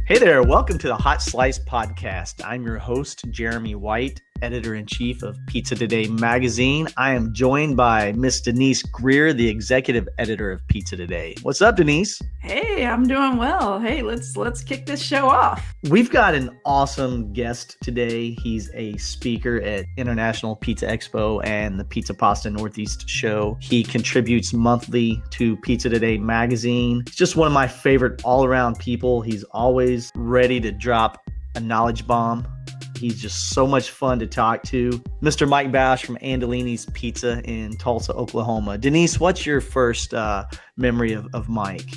Hey there, welcome to the Hot Slice Podcast. I'm your host, Jeremy White, editor-in-chief of Pizza Today magazine. I am joined by Miss Denise Greer, the executive editor of Pizza Today. What's up, Denise? Hey, I'm doing well. Hey, let's kick this show off. We've got an awesome guest today. He's a speaker at International Pizza Expo and the Pizza Pasta Northeast show. He contributes monthly to Pizza Today magazine. He's just one of my favorite all-around people. He's always ready to drop a knowledge bomb. He's just so much fun to talk to. Mr. Mike Bausch from Andolini's Pizza in Tulsa, Oklahoma. Denise, what's your first memory of Mike?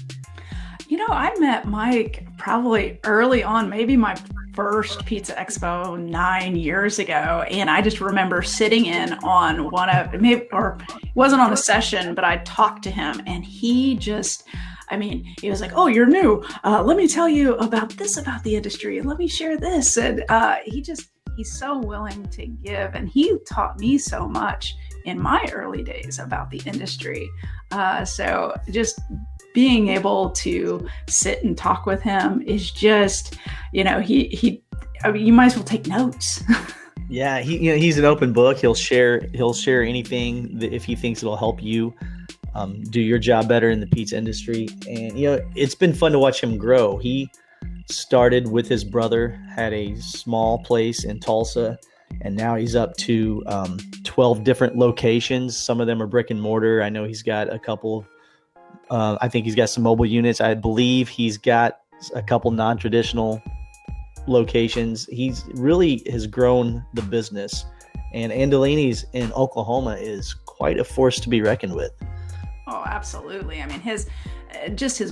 I met Mike probably early on, maybe my first Pizza Expo 9 years ago. And I just remember sitting in on it wasn't on a session, but I talked to him and he was like, oh, you're new. Let me tell you about the industry. Let me share this. And he's so willing to give. And he taught me so much in my early days about the industry. So just being able to sit and talk with him is just, you might as well take notes. Yeah, he's an open book. He'll share anything that if he thinks it'll help you do your job better in the pizza industry. And it's been fun to watch him grow. He started with his brother, had a small place in Tulsa, and now he's up to 12 different locations. Some of them are brick and mortar. I know he's got a couple. I think he's got some mobile units. I believe he's got a couple non-traditional locations. He's really has grown the business, and Andolini's in Oklahoma is quite a force to be reckoned with. Oh, absolutely. I mean, his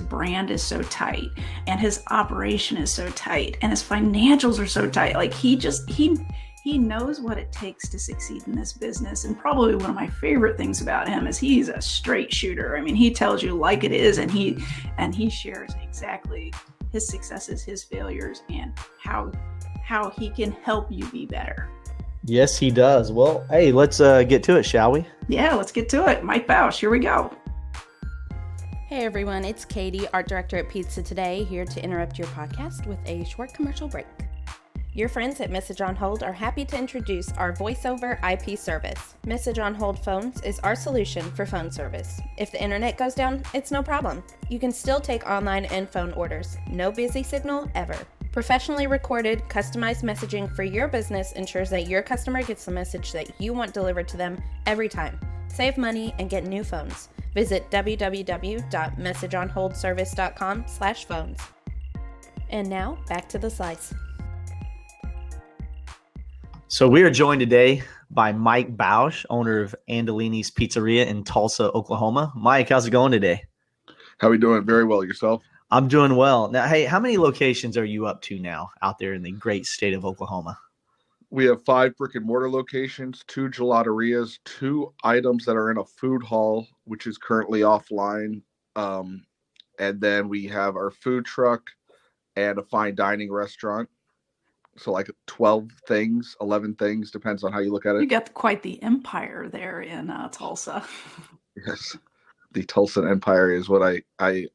brand is so tight and his operation is so tight and his financials are so tight. Like he knows what it takes to succeed in this business. And probably one of my favorite things about him is he's a straight shooter. I mean, he tells you like it is, and he shares exactly his successes, his failures, and how he can help you be better. Yes, he does. Well, hey, let's get to it, shall we? Yeah, let's get to it. Mike Bausch, here we go. Hey everyone, it's Katie, art director at Pizza Today, here to interrupt your podcast with a short commercial break. Your friends at Message on Hold are happy to introduce our voice-over IP service. Message on Hold Phones is our solution for phone service. If the internet goes down, it's no problem. You can still take online and phone orders. No busy signal ever. Professionally recorded, customized messaging for your business ensures that your customer gets the message that you want delivered to them every time. Save money and get new phones. Visit www.messageonholdservice.com/phones. And now, back to the slice. So we are joined today by Mike Bausch, owner of Andolini's Pizzeria in Tulsa, Oklahoma. Mike, how's it going today? How are we doing? Very well. Yourself? I'm doing well. Now, hey, how many locations are you up to now out there in the great state of Oklahoma? We have 5 brick-and-mortar locations, 2 gelaterias, 2 items that are in a food hall, which is currently offline. And then we have our food truck and a fine dining restaurant. So like 12 things, 11 things, depends on how you look at it. You got quite the empire there in Tulsa. Yes. The Tulsa empire is what I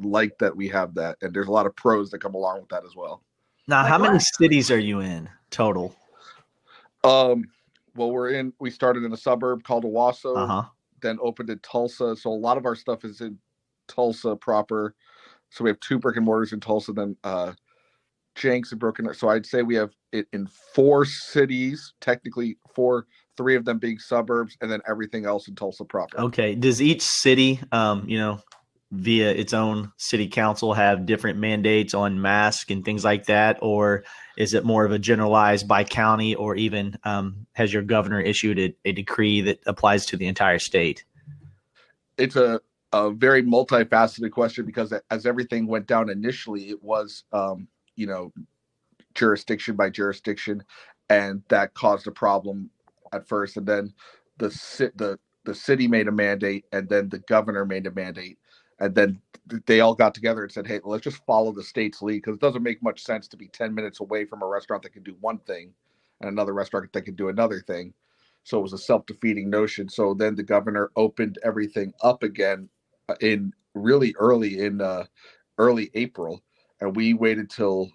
like that we have that. And there's a lot of pros that come along with that as well. Now, Like how many what? cities are you in total? Well, we started in a suburb called Owasso, then opened in Tulsa. So a lot of our stuff is in Tulsa proper. So we have 2 brick and mortars in Tulsa, then Jenks and Broken. So I'd say we have it in 4 cities, technically 3 of them being suburbs, and then everything else in Tulsa proper. Okay. Does each city, via its own city council have different mandates on masks and things like that? Or is it more of a generalized by county, or even has your governor issued a decree that applies to the entire state? It's a very multifaceted question because as everything went down initially, it was, jurisdiction by jurisdiction, and that caused a problem at first. And then the city made a mandate, and then the governor made a mandate. And then they all got together and said, hey, let's just follow the state's lead, because it doesn't make much sense to be 10 minutes away from a restaurant that can do one thing and another restaurant that can do another thing. So it was a self-defeating notion. So then the governor opened everything up again in really early April. and we waited till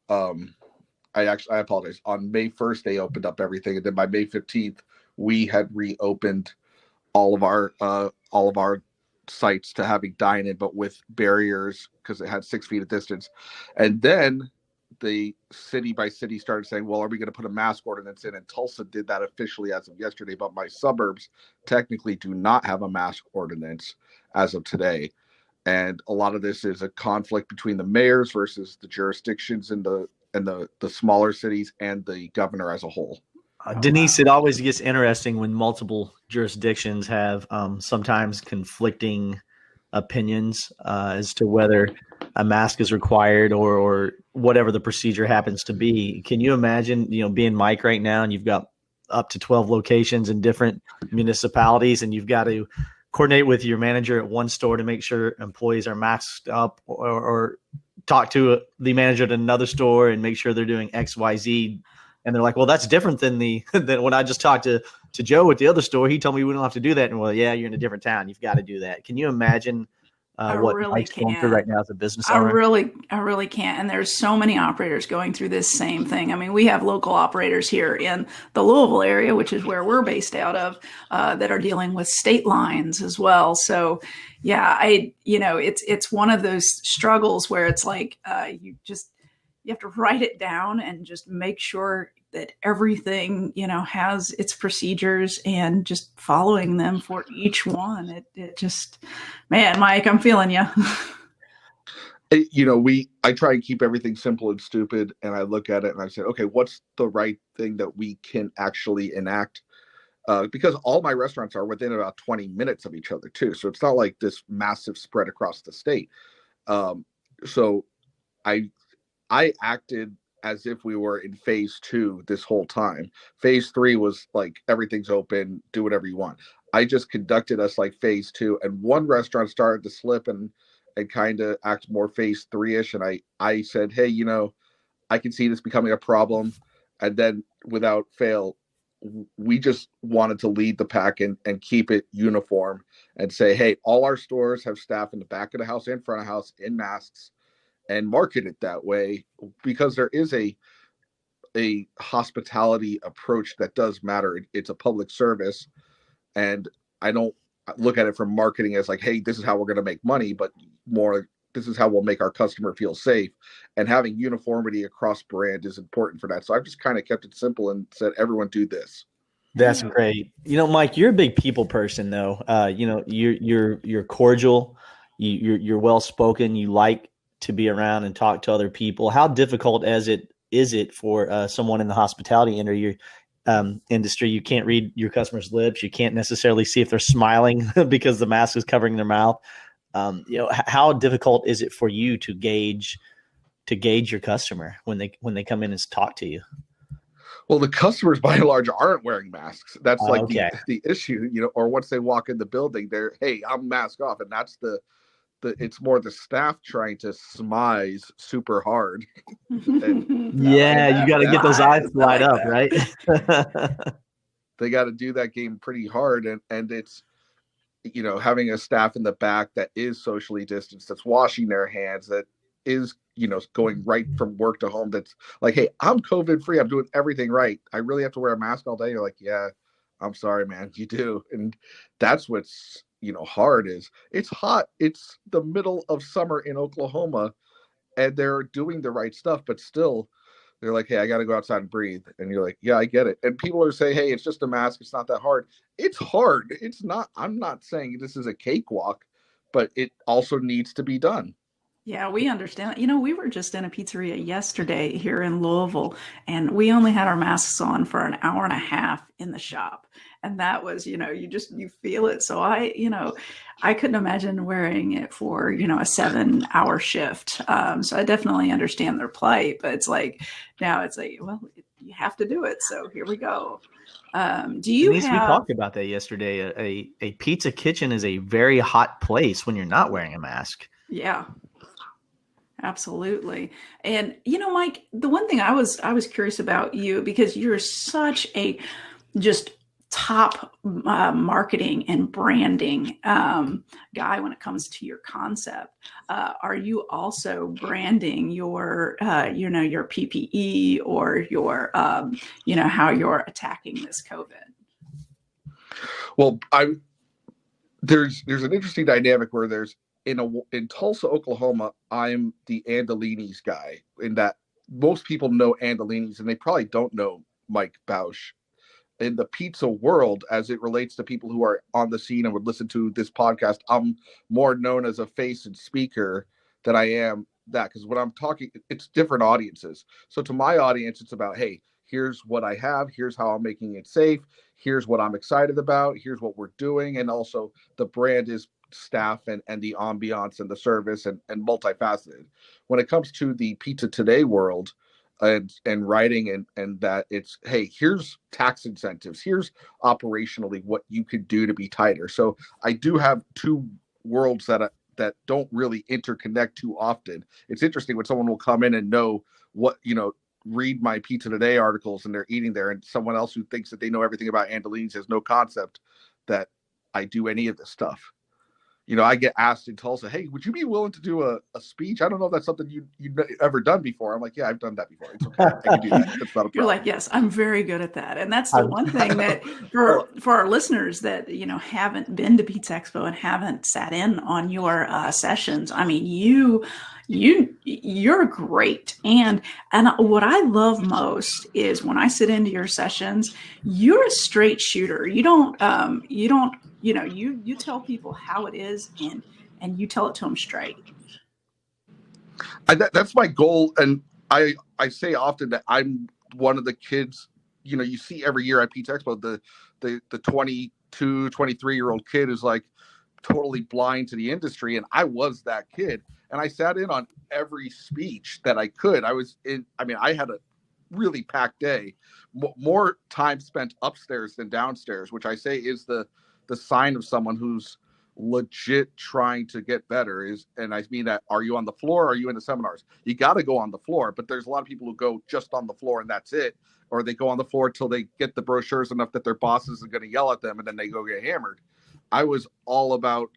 I apologize. On May 1st, they opened up everything, and then by May 15th, we had reopened all of our sites to having dine-in, but with barriers because it had 6 feet of distance. And then the city by city started saying, well, are we going to put a mask ordinance in? And Tulsa did that officially as of yesterday, but my suburbs technically do not have a mask ordinance as of today. And a lot of this is a conflict between the mayors versus the jurisdictions in the smaller cities and the governor as a whole. Denise, it always gets interesting when multiple jurisdictions have sometimes conflicting opinions as to whether a mask is required or whatever the procedure happens to be. Can you imagine, being Mike right now, and you've got up to 12 locations in different municipalities, and you've got to coordinate with your manager at one store to make sure employees are masked up, or talk to the manager at another store and make sure they're doing X, Y, Z. And they're like, well, that's different than than when I just talked to Joe at the other store. He told me we don't have to do that. And well, yeah, you're in a different town. You've got to do that. Can you imagine what Mike's going through right now as a business owner? I really can't. And there's so many operators going through this same thing. I mean, we have local operators here in the Louisville area, which is where we're based out of, that are dealing with state lines as well. So yeah, it's one of those struggles where it's like, you have to write it down and just make sure that everything, has its procedures and just following them for each one. It just, man, Mike, I'm feeling you. I try and keep everything simple and stupid. And I look at it and I said, okay, what's the right thing that we can actually enact? Because all my restaurants are within about 20 minutes of each other too. So it's not like this massive spread across the state. So I acted as if we were in phase 2 this whole time. Phase 3 was like, everything's open, do whatever you want. I just conducted us like phase 2, and one restaurant started to slip and kind of act more phase 3-ish. And I said, hey, I can see this becoming a problem. And then without fail, we just wanted to lead the pack and keep it uniform and say, hey, all our stores have staff in the back of the house and front of house in masks, and market it that way, because there is a hospitality approach that does matter. It's a public service, and I don't look at it from marketing as like, hey, this is how we're going to make money, but more, this is how we'll make our customer feel safe. And having uniformity across brand is important for that. So I've just kind of kept it simple and said, everyone do this. That's great. Mike, you're a big people person though. You're cordial, you're well spoken, you like to be around and talk to other people. How difficult is it for someone in the hospitality industry? You can't read your customers' lips. You can't necessarily see if they're smiling because the mask is covering their mouth. How difficult is it for you to gauge your customer when they come in and talk to you? Well, the customers by and large aren't wearing masks. That's like the issue, or once they walk in the building, they're, hey, I'm mask off. And that's it's more the staff trying to smize super hard. And, you got to get those eyes to light up, right? They got to do that game pretty hard. And it's, having a staff in the back that is socially distanced, that's washing their hands, that is, going right from work to home. That's like, hey, I'm COVID free. I'm doing everything right. I really have to wear a mask all day. You're like, yeah, I'm sorry, man. You do. And that's what's, hard is it's hot. It's the middle of summer in Oklahoma, and they're doing the right stuff, but still they're like, hey, I got to go outside and breathe. And you're like, yeah, I get it. And people are saying, hey, it's just a mask. It's not that hard. It's hard. It's not. I'm not saying this is a cakewalk, but it also needs to be done. Yeah, we understand. We were just in a pizzeria yesterday here in Louisville, and we only had our masks on for an hour and a half in the shop. And that was, you feel it. So I couldn't imagine wearing it for, a 7-hour shift. So I definitely understand their plight, but now it's like, well, you have to do it. So here we go. We talked about that yesterday. A pizza kitchen is a very hot place when you're not wearing a mask. Yeah. Absolutely. And, Mike, the one thing I was curious about you, because you're such a just top marketing and branding guy when it comes to your concept. Are you also branding your, your PPE or your, how you're attacking this COVID? Well, there's an interesting dynamic where there's in Tulsa, Oklahoma, I'm the Andolini's guy, in that most people know Andolini's and they probably don't know Mike Bausch. In the pizza world, as it relates to people who are on the scene and would listen to this podcast, I'm more known as a face and speaker than I am that, because when I'm talking, it's different audiences. So to my audience, it's about, hey, here's what I have, here's how I'm making it safe, here's what I'm excited about, here's what we're doing. And also the brand is staff and the ambiance and the service and multifaceted. When it comes to the Pizza Today world, and writing and that, it's, hey, here's tax incentives, here's operationally what you could do to be tighter. So I do have two worlds that don't really interconnect too often. It's interesting when someone will come in and know what, read my Pizza Today articles and they're eating there, and someone else who thinks that they know everything about Andolini's has no concept that I do any of this stuff. I get asked in Tulsa, hey, would you be willing to do a speech? I don't know if that's something you've ever done before. I'm like, yeah, I've done that before. It's okay. I can do that. That's not a problem. You're like, yes, I'm very good at that. And that's the one thing that for our listeners that, haven't been to Pizza Expo and haven't sat in on your sessions. I mean, you're great. And what I love most is when I sit into your sessions, you're a straight shooter. You tell people how it is and you tell it to them straight. That's my goal. And I say often that I'm one of the kids, you see every year at Pizza Expo, the 22, 23-year-old kid is like totally blind to the industry. And I was that kid. And I sat in on every speech that I could. I had a really packed day, more time spent upstairs than downstairs, which I say is the sign of someone who's legit trying to get better. And I mean that, are you on the floor? Or are you in the seminars? You got to go on the floor, but there's a lot of people who go just on the floor and that's it. Or they go on the floor till they get the brochures enough that their bosses are going to yell at them and then they go get hammered. I was all about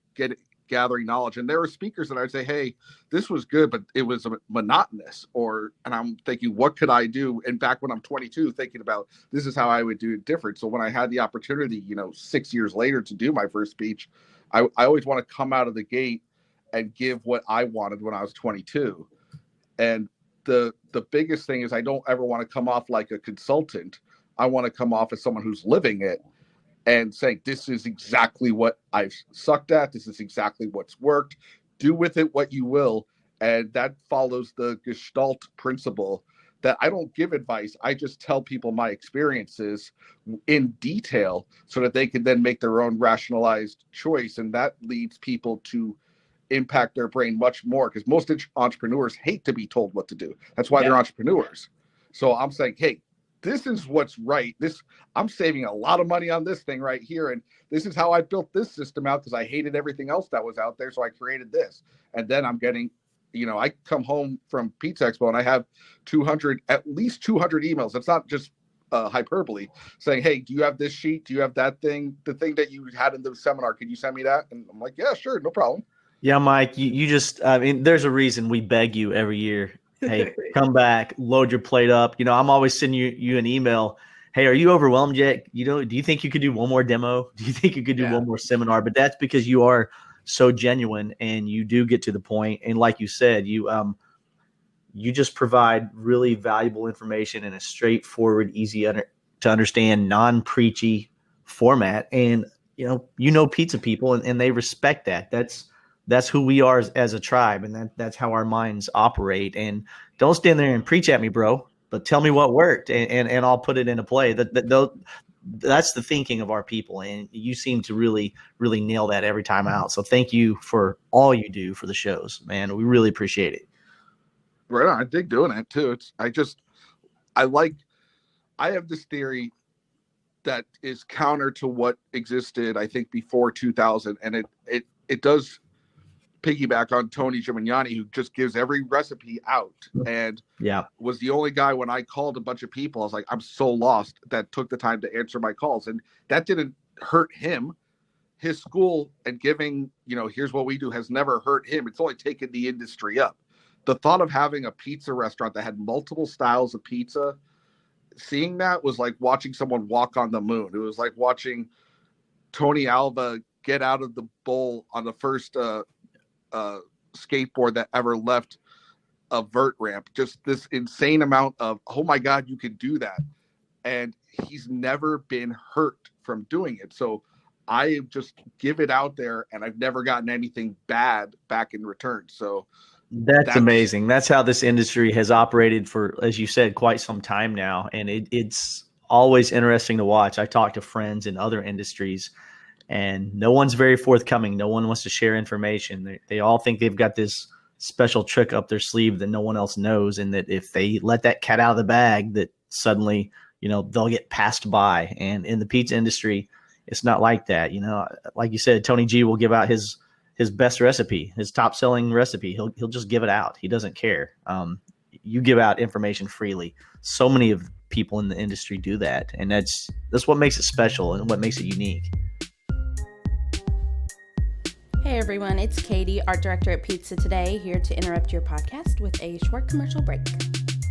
gathering knowledge. And there were speakers that I'd say, hey, this was good, but it was monotonous. And I'm thinking, what could I do? And back when I'm 22, thinking about this is how I would do it different. So when I had the opportunity, 6 years later to do my first speech, I always want to come out of the gate and give what I wanted when I was 22. And the biggest thing is I don't ever want to come off like a consultant. I want to come off as someone who's living it and saying, this is exactly what I've sucked at. This is exactly what's worked. Do with it what you will. And that follows the Gestalt principle that I don't give advice. I just tell people my experiences in detail so that they can then make their own rationalized choice. And that leads people to impact their brain much more, because most entrepreneurs hate to be told what to do. That's why they're entrepreneurs. So I'm saying, hey, this is what's right. I'm saving a lot of money on this thing right here. And this is how I built this system out, because I hated everything else that was out there. So I created this. And then I'm getting, I come home from Pizza Expo and I have at least 200 emails. It's not just hyperbole, saying, hey, do you have this sheet? Do you have that thing? The thing that you had in the seminar, could you send me that? And I'm like, yeah, sure. No problem. Yeah, Mike, you just, there's a reason we beg you every year. Hey, come back, load your plate up. I'm always sending you an email. Hey, are you overwhelmed yet? Do you think you could do one more demo? Do you think you could do one more seminar? But that's because you are so genuine and you do get to the point. And like you said, you just provide really valuable information in a straightforward, easy to understand, non-preachy format. And, pizza people and they respect that. That's who we are as a tribe, and that's how our minds operate. And don't stand there and preach at me, bro, but tell me what worked, and I'll put it into play. That's the thinking of our people, and you seem to really, really nail that every time out. So thank you for all you do for the shows, man. We really appreciate it. Right on. I dig doing it too. I have this theory that is counter to what existed, I think, before 2000, and it does piggyback on Tony Gimignani, who just gives every recipe out, and was the only guy when I called a bunch of people. I was like, I'm so lost, that took the time to answer my calls, and that didn't hurt him. His school and giving, here's what we do has never hurt him. It's only taken the industry up. The thought of having a pizza restaurant that had multiple styles of pizza, seeing that was like watching someone walk on the moon. It was like watching Tony Alva get out of the bowl on the first skateboard that ever left a vert ramp. Just this insane amount of, oh my God, you can do that. And he's never been hurt from doing it. So I just give it out there, and I've never gotten anything bad back in return. So that's amazing. That's how this industry has operated for, as you said, quite some time now. And it's always interesting to watch. I talk to friends in other industries, and no one's very forthcoming. No one wants to share information. They all think they've got this special trick up their sleeve that no one else knows, and that if they let that cat out of the bag, that suddenly, they'll get passed by. And in the pizza industry, it's not like that. Like you said, Tony G will give out his best recipe, his top selling recipe. He'll just give it out. He doesn't care. You give out information freely. So many of people in the industry do that, and that's what makes it special and what makes it unique. Hey everyone, it's Katie, art director at Pizza Today, here to interrupt your podcast with a short commercial break.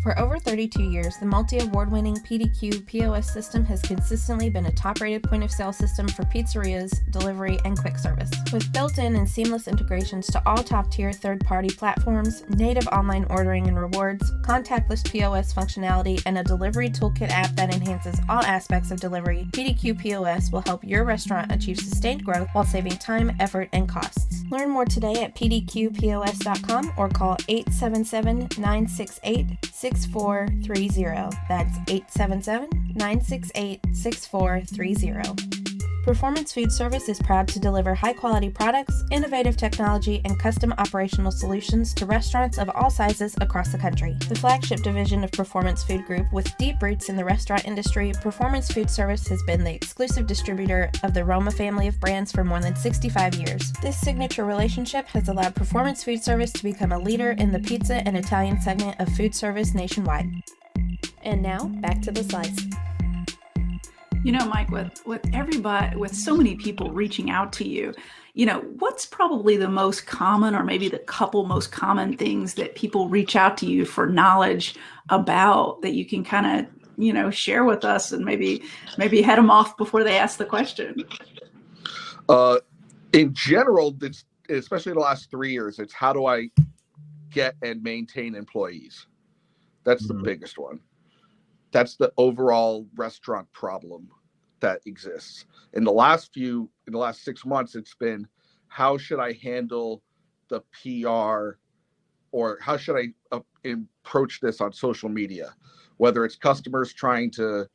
For over 32 years, the multi-award-winning PDQ POS system has consistently been a top-rated point-of-sale system for pizzerias, delivery, and quick service. With built-in and seamless integrations to all top-tier third-party platforms, native online ordering and rewards, contactless POS functionality, and a delivery toolkit app that enhances all aspects of delivery, PDQ POS will help your restaurant achieve sustained growth while saving time, effort, and costs. Learn more today at pdqpos.com or call 877-968-6430. That's 877-968-6430. Performance Food Service is proud to deliver high-quality products, innovative technology, and custom operational solutions to restaurants of all sizes across the country. The flagship division of Performance Food Group, with deep roots in the restaurant industry, Performance Food Service has been the exclusive distributor of the Roma family of brands for more than 65 years. This signature relationship has allowed Performance Food Service to become a leader in the pizza and Italian segment of food service nationwide. And now, back to the slides. Mike, with everybody, with so many people reaching out to you, what's probably the most common, or maybe the couple most common things that people reach out to you for knowledge about, that you can kind of, share with us, and maybe head them off before they ask the question? In general, especially the last 3 years, it's how do I get and maintain employees? That's the biggest one. That's the overall restaurant problem that exists. In the last 6 months, it's been, how should I handle the PR, or how should I approach this on social media? Whether it's customers trying to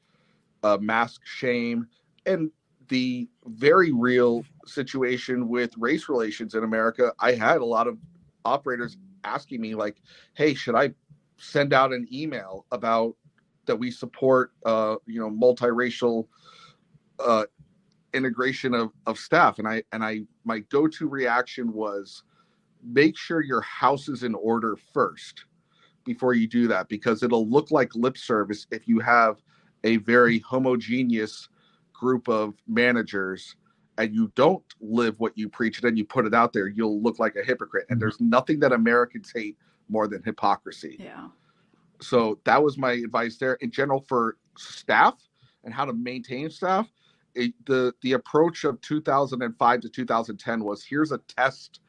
mask shame, and the very real situation with race relations in America. I had a lot of operators asking me like, hey, should I send out an email about that we support, multiracial integration of staff. And my go-to reaction was, make sure your house is in order first before you do that, because it'll look like lip service if you have a very homogeneous group of managers and you don't live what you preach, and then you put it out there, you'll look like a hypocrite. And there's nothing that Americans hate more than hypocrisy. Yeah. So that was my advice there. In general, for staff and how to maintain staff, the approach of 2005 to 2010 was, here's a test,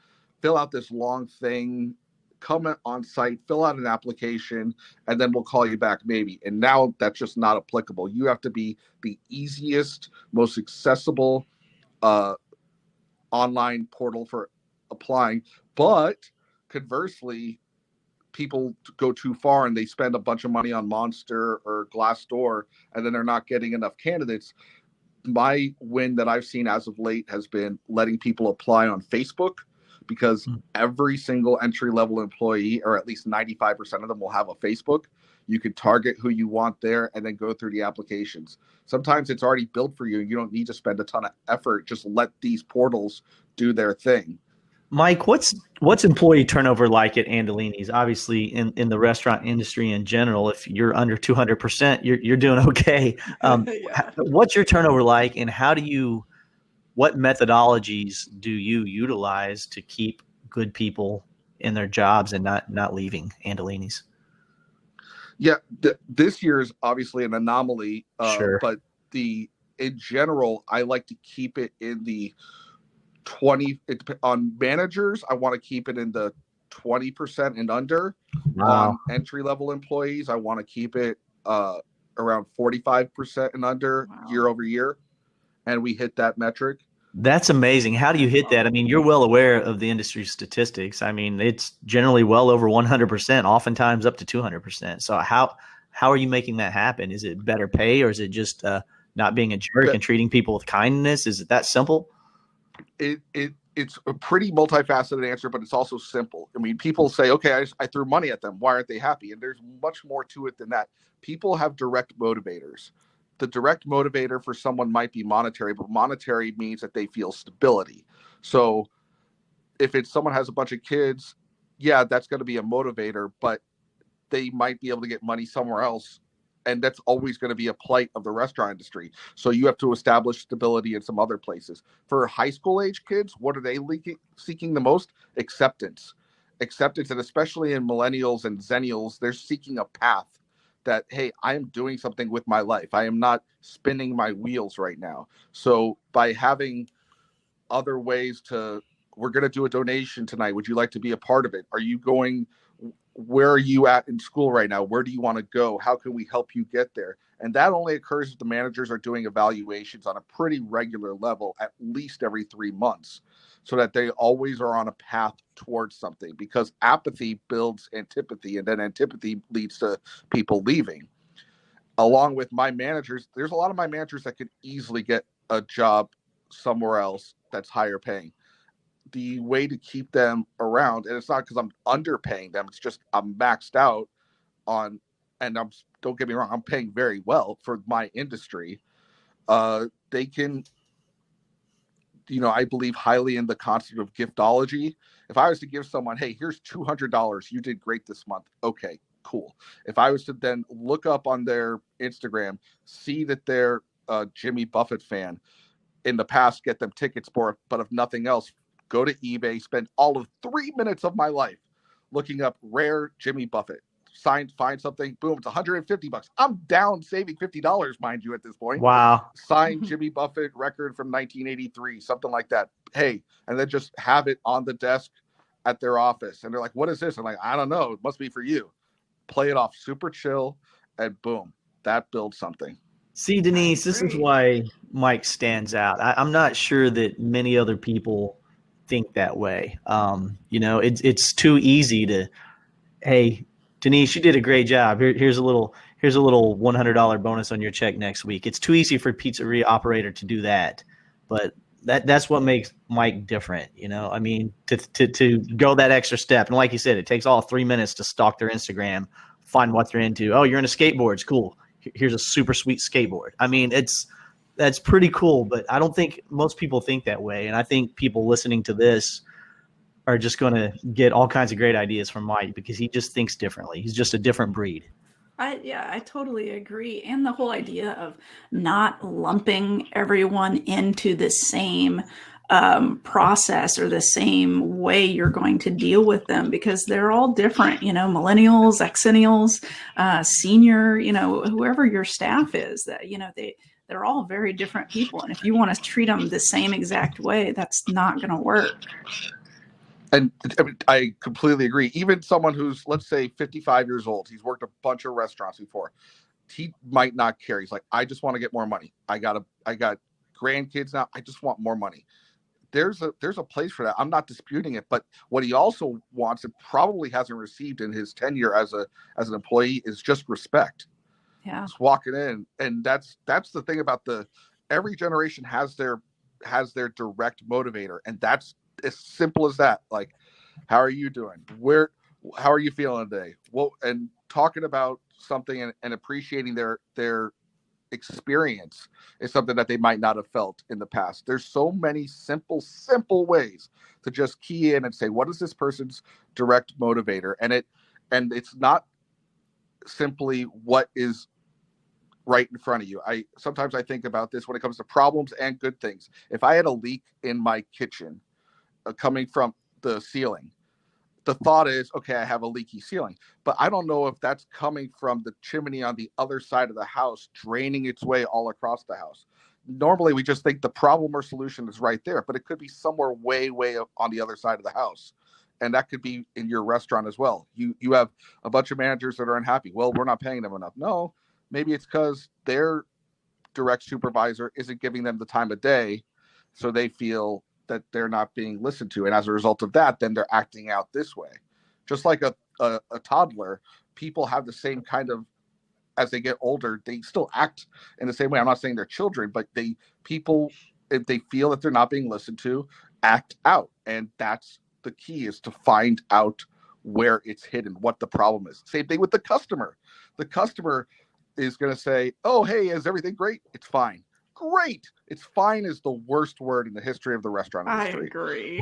fill out this long thing, come on site, fill out an application, and then we'll call you back maybe. And now that's just not applicable. You have to be the easiest, most accessible online portal for applying. But conversely, people go too far and they spend a bunch of money on Monster or Glassdoor, and then they're not getting enough candidates. My win that I've seen as of late has been letting people apply on Facebook, because every single entry-level employee, or at least 95% of them, will have a Facebook. You can target who you want there and then go through the applications. Sometimes it's already built for you. You don't need to spend a ton of effort. Just let these portals do their thing. Mike, what's employee turnover like at Andolini's? Obviously, in the restaurant industry in general, if you're under 200%, you're doing okay. Yeah. What's your turnover like, and what methodologies do you utilize to keep good people in their jobs and not leaving Andolini's? Yeah, this year is obviously an anomaly, Sure. but in general, I like to keep it in the 20. On managers, I want to keep it in the 20% and under. Wow. On entry level employees, I want to keep it around 45% and under Wow. year over year, and we hit that metric. That's amazing. How do you hit that? I mean, you're well aware of the industry statistics. I mean, it's generally well over 100%, oftentimes up to 200%. So how are you making that happen? Is it better pay, or is it just not being a jerk and treating people with kindness? Is it that simple? It's a pretty multifaceted answer, but it's also simple. I mean, people say, okay, I threw money at them. Why aren't they happy? And there's much more to it than that. People have direct motivators. The direct motivator for someone might be monetary, but monetary means that they feel stability. So if it's someone has a bunch of kids, yeah, that's going to be a motivator, but they might be able to get money somewhere else. And that's always going to be a plight of the restaurant industry. So you have to establish stability in some other places. For high school age kids, what are they seeking the most? Acceptance. Acceptance, and especially in millennials and zennials, they're seeking a path that, hey, I am doing something with my life. I am not spinning my wheels right now. So by having other ways we're going to do a donation tonight. Would you like to be a part of it? Are you going? Where are you at in school right now? Where do you want to go? How can we help you get there? And that only occurs if the managers are doing evaluations on a pretty regular level, at least every 3 months, so that they always are on a path towards something, because apathy builds antipathy, and then antipathy leads to people leaving. Along with my managers, there's a lot of my managers that could easily get a job somewhere else that's higher paying. The way to keep them around, and it's not because I'm underpaying them, it's just I'm maxed out on, and don't get me wrong, I'm paying very well for my industry. They can, I believe highly in the concept of giftology. If I was to give someone, hey, here's $200, you did great this month, okay, cool. If I was to then look up on their Instagram, see that they're a Jimmy Buffett fan, in the past get them tickets for it, but if nothing else, go to eBay, spend all of 3 minutes of my life looking up rare Jimmy Buffett. Find something, boom, it's $150. I'm down saving $50, mind you, at this point. Wow. Signed Jimmy Buffett record from 1983, something like that. Hey, and then just have it on the desk at their office. And they're like, what is this? I'm like, I don't know. It must be for you. Play it off super chill, and boom, that builds something. See, Denise, this is why Mike stands out. I'm not sure that many other people think that way. It's too easy to, hey, Denise, you did a great job. Here's a little $100 bonus on your check next week. It's too easy for a pizzeria operator to do that, but that's what makes Mike different. I mean, to go that extra step, and like you said, it takes all 3 minutes to stalk their Instagram, find what they're into. Oh, you're into skateboards, cool. Here's a super sweet skateboard. I mean, that's pretty cool, but I don't think most people think that way. And I think people listening to this are just going to get all kinds of great ideas from Mike, because he just thinks differently. He's just a different breed. I totally agree. And the whole idea of not lumping everyone into the same process or the same way you're going to deal with them, because they're all different, millennials, exennials, senior, whoever your staff is, that, they're all very different people. And if you want to treat them the same exact way, that's not going to work. And I completely agree. Even someone who's, let's say, 55 years old, he's worked a bunch of restaurants before, he might not care. He's like, I just want to get more money. I got grandkids now. I just want more money. There's a place for that. I'm not disputing it, but what he also wants and probably hasn't received in his tenure as an employee is just respect. Yeah, just walking in, and that's the thing about every generation has their direct motivator, and that's as simple as that. Like, how are you doing? How are you feeling today? Well, and talking about something and appreciating their experience is something that they might not have felt in the past. There's so many simple ways to just key in and say, what is this person's direct motivator? And it's not simply what is right in front of you. Sometimes I think about this when it comes to problems and good things. If I had a leak in my kitchen coming from the ceiling, the thought is, okay, I have a leaky ceiling, but I don't know if that's coming from the chimney on the other side of the house, draining its way all across the house. Normally, we just think the problem or solution is right there, but it could be somewhere way on the other side of the house. And that could be in your restaurant as well. You have a bunch of managers that are unhappy. Well, we're not paying them enough. No, maybe it's because their direct supervisor isn't giving them the time of day, so they feel that they're not being listened to. And as a result of that, then they're acting out this way. Just like a toddler, people have the same kind of, as they get older, they still act in the same way. I'm not saying they're children, but people, if they feel that they're not being listened to, act out. And that's the key, is to find out where it's hidden, what the problem is. Same thing with the customer. The customer is going to say, oh, hey, is everything great? It's fine. Great. It's fine is the worst word in the history of the restaurant industry. I agree.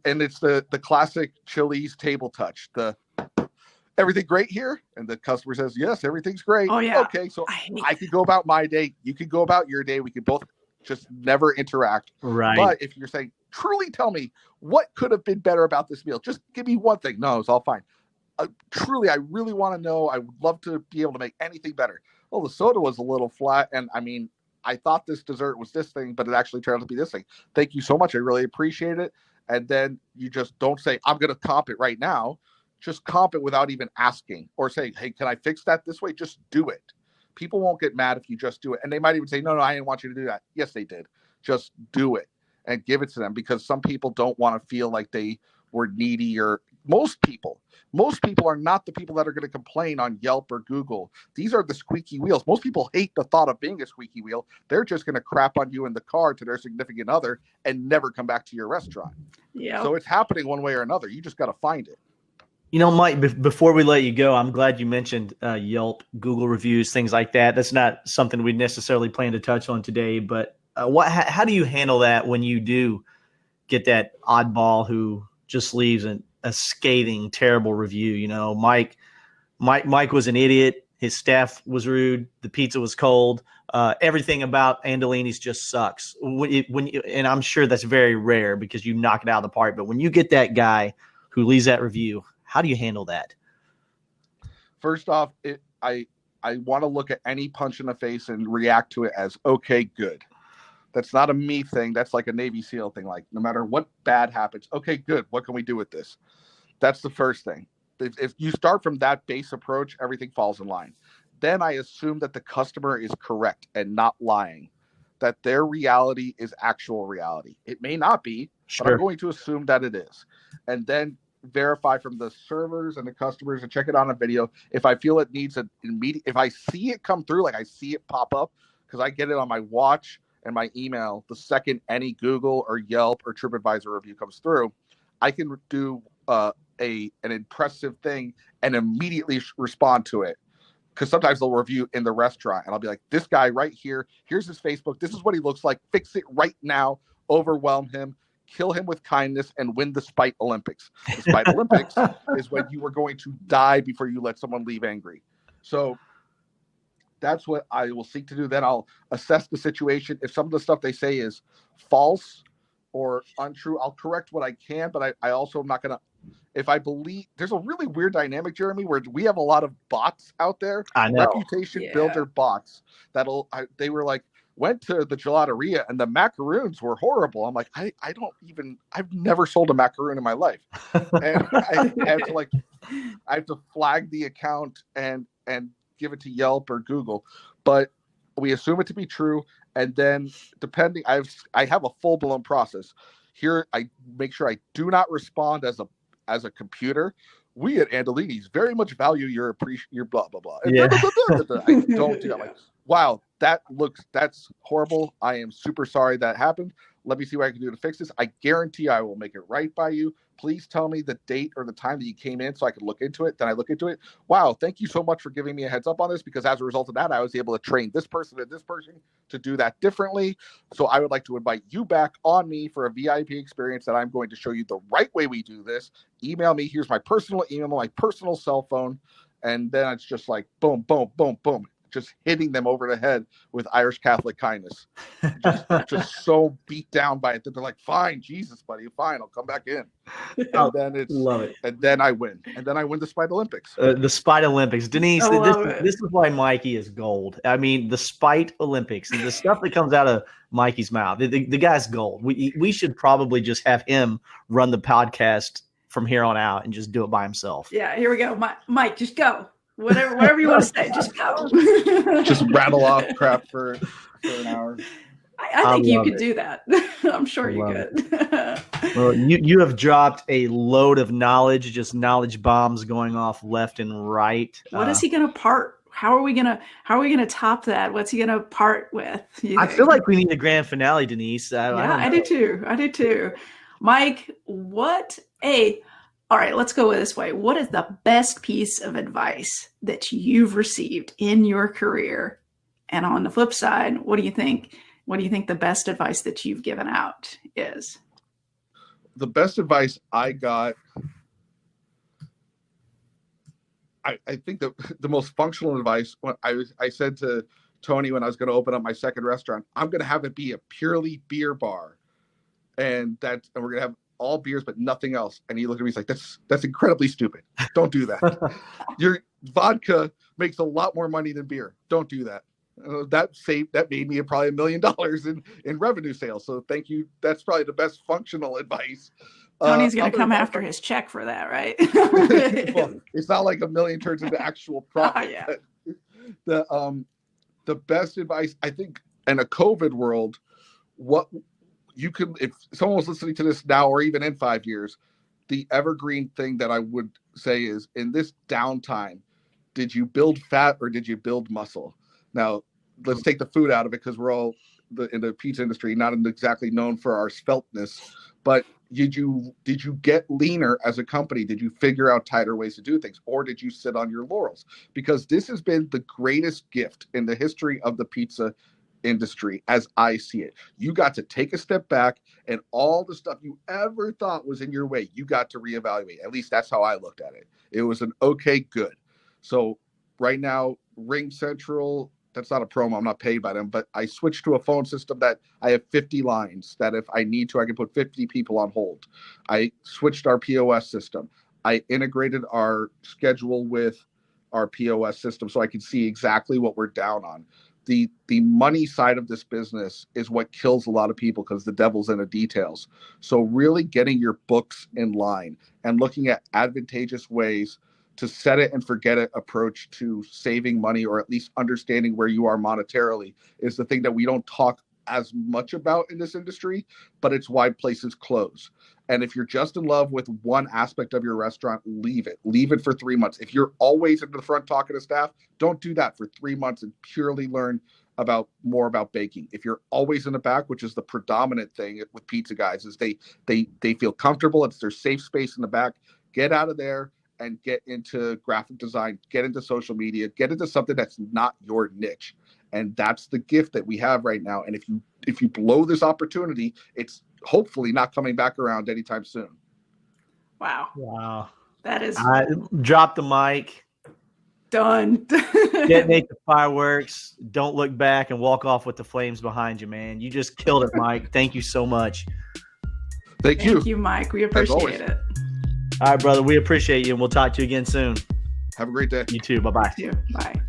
And it's the classic Chili's table touch. Everything great here? And the customer says, yes, everything's great. Oh, yeah. Okay, so I could go about my day. You could go about your day. We could both just never interact. Right. But if you're saying, truly tell me what could have been better about this meal, just give me one thing. No, it's all fine. Truly, I really want to know. I would love to be able to make anything better. Well, the soda was a little flat, and I mean, I thought this dessert was this thing, but it actually turned out to be this thing. Thank you so much. I really appreciate it. And then you just don't say, I'm going to comp it right now. Just comp it without even asking, or say, hey, can I fix that this way? Just do it. People won't get mad if you just do it. And they might even say, no, I didn't want you to do that. Yes, they did. Just do it and give it to them, because some people don't want to feel like they were needy. Or most people are not the people that are going to complain on Yelp or Google. These are the squeaky wheels. Most people hate the thought of being a squeaky wheel. They're just going to crap on you in the car to their significant other and never come back to your restaurant. Yeah. So it's happening one way or another. You just got to find it. You know, Mike, before we let you go, I'm glad you mentioned Yelp, Google reviews, things like that. That's not something we necessarily plan to touch on today, but how do you handle that when you do get that oddball who just leaves a scathing, terrible review? You know, Mike was an idiot. His staff was rude. The pizza was cold. Everything about Andolini's just sucks. And I'm sure that's very rare because you knock it out of the park. But when you get that guy who leaves that review, how do you handle that? First off, I want to look at any punch in the face and react to it as, okay, good. That's not a me thing. That's like a Navy SEAL thing. Like, no matter what bad happens, okay, good. What can we do with this? That's the first thing. If you start from that base approach, everything falls in line. Then I assume that the customer is correct and not lying, that their reality is actual reality. It may not be, Sure. but I'm going to assume that it is. And then verify from the servers and the customers and check it on a video. If I feel it needs an immediate, if I see it come through, like I see it pop up, because I get it on my watch and my email the second any Google or Yelp or TripAdvisor review comes through, I can do an impressive thing and immediately respond to it. Because sometimes they'll review in the restaurant and I'll be like, this guy right here, here's his Facebook, this is what he looks like, fix it right now, overwhelm him, kill him with kindness, and win the Spite Olympics. The Spite Olympics is when you were going to die before you let someone leave angry. So that's what I will seek to do. Then I'll assess the situation. If some of the stuff they say is false or untrue, I'll correct what I can, but I also am not going to, if I believe, there's a really weird dynamic, Jeremy, where we have a lot of bots out there. I know. Reputation builder bots they were like, went to the gelateria and the macaroons were horrible. I'm like, I've never sold a macaroon in my life. And I have to flag the account and give it to Yelp or Google, but we assume it to be true. And then depending, I have a full blown process here. I make sure I do not respond as a computer. We at Andolini's very much value your blah, blah, blah. And Yeah. I don't do that. Like, wow, that's horrible. I am super sorry that happened. Let me see what I can do to fix this. I guarantee I will make it right by you. Please tell me the date or the time that you came in so I can look into it. Then I look into it. Wow, thank you so much for giving me a heads up on this, because as a result of that, I was able to train this person and this person to do that differently. So I would like to invite you back on me for a VIP experience that I'm going to show you the right way we do this. Email me. Here's my personal email, my personal cell phone. And then it's just like boom, boom, boom, boom. Just hitting them over the head with Irish Catholic kindness. Just so beat down by it that they're like, fine, Jesus, buddy, fine, I'll come back in. And then Love it. And then I win. And then I win the Spite Olympics. The Spite Olympics. Denise, I this is why Mikey is gold. I mean, the Spite Olympics, and the stuff that comes out of Mikey's mouth, the guy's gold. We should probably just have him run the podcast from here on out and just do it by himself. Yeah, here we go. Mike, just go. Whatever you want to say, just go. Just rattle off crap for an hour. I think you could do that. I'm sure you could. Well, you have dropped a load of knowledge, just knowledge bombs going off left and right. What is he going to part? How are we gonna top that? What's he gonna part with? I feel like we need a grand finale, Denise. I do too. Mike, all right, let's go this way. What is the best piece of advice that you've received in your career? And on the flip side, what do you think? What do you think the best advice that you've given out is? The best advice I got, I think the most functional advice, when I said to Tony when I was going to open up my second restaurant, I'm going to have it be a purely beer bar, and we're going to have all beers but nothing else. And he looked at me, he's like, that's incredibly stupid. Don't do that. Your vodka makes a lot more money than beer. Don't do that. That made me probably $1 million in revenue sales. So thank you. That's probably the best functional advice. Tony's going to come after his check for that, right? Well, it's not like $1 million turns into actual profit. Yeah. The best advice, I think, in a COVID world, what you could, if someone was listening to this now or even in 5 years, the evergreen thing that I would say is, in this downtime, did you build fat or did you build muscle? Now, let's take the food out of it, because we're all in the pizza industry, not exactly known for our sveltness, but did you get leaner as a company? Did you figure out tighter ways to do things, or did you sit on your laurels? Because this has been the greatest gift in the history of the pizza industry as I see it. You got to take a step back, and all the stuff you ever thought was in your way, you got to reevaluate. At least that's how I looked at it. It was an okay, good. So right now, Ring Central, that's not a promo, I'm not paid by them, but I switched to a phone system that I have 50 lines that if I need to, I can put 50 people on hold. I switched our POS system. I integrated our schedule with our POS system so I can see exactly what we're down on. The money side of this business is what kills a lot of people, because the devil's in the details. So really getting your books in line and looking at advantageous ways to set it and forget it approach to saving money, or at least understanding where you are monetarily, is the thing that we don't talk as much about in this industry, but it's why places close. And if you're just in love with one aspect of your restaurant, leave it for 3 months. If you're always in the front talking to staff, don't do that for 3 months and purely learn more about baking. If you're always in the back, which is the predominant thing with pizza guys, is they feel comfortable. It's their safe space in the back. Get out of there and get into graphic design, get into social media, get into something that's not your niche. And that's the gift that we have right now. And if you blow this opportunity, it's hopefully not coming back around anytime soon. Wow. That is drop the mic. Done. Detonate the fireworks. Don't look back and walk off with the flames behind you, man. You just killed it, Mike. Thank you so much. Thank you. Thank you, Mike. We appreciate it. All right, brother. We appreciate you, and we'll talk to you again soon. Have a great day. You too. Bye-bye. You too. Bye.